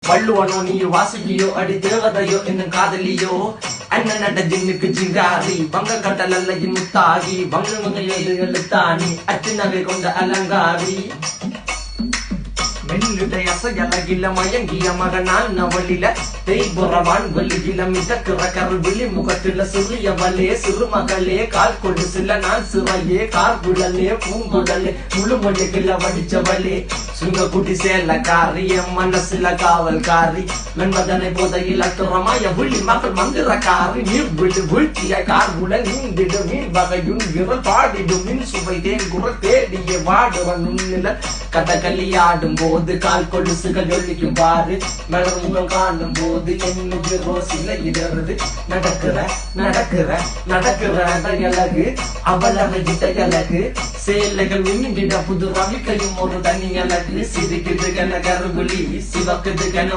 வள்ளுவனோ நீ வாசுகியோ அடி தேவதையோ என்னும் காதலியோ அண்ணன் நட ஜின்னுக்கு ஜிங்காரி வங்க கடல் அல்லையின் முத்தாகி வங்க எழுத்தாணி அச்சு நகை கொண்ட அலங்காரி மெல்லுடைய அசையலகில மயங்கிய மகனான் நவளில தேய்புறவான் வெளியில மிதக்கிற கருவிழி முகத்தில சிறியவளே சிறுமகளே கால் கொண்டு சில நான் சிறையே கார்குழலே பூங்குழலே முழுமொழிகள வடிச்சவளே சுங்க குட்டி சேலக்காரி என் மனசுல காவல்காரி மென்பதனை போதையில் அத்துறமாய விழி மகள் மந்திரக்காரி நீர் விழி வீழ்த்திய கார்குழல் நீந்திடு மீன் வகையுன் விரல் பாடிடும் மின் சுவை தேன் குரல் தேடிய வாடுவன் நுண்ணில கதகளி ஆடும் போது கால் கொலுசுகள் ஒழிக்கும் பாரு மலர் முகம் காணும் போது என்னுக்கு ரோசில இடறது நடக்கிற அழகு அவளவை அழகு சேலைகள் விண்ணிட புது ரவிக்கையும் ஒரு தனி அழகு சிரிக்குது கன கருவிழி சிவக்குது கன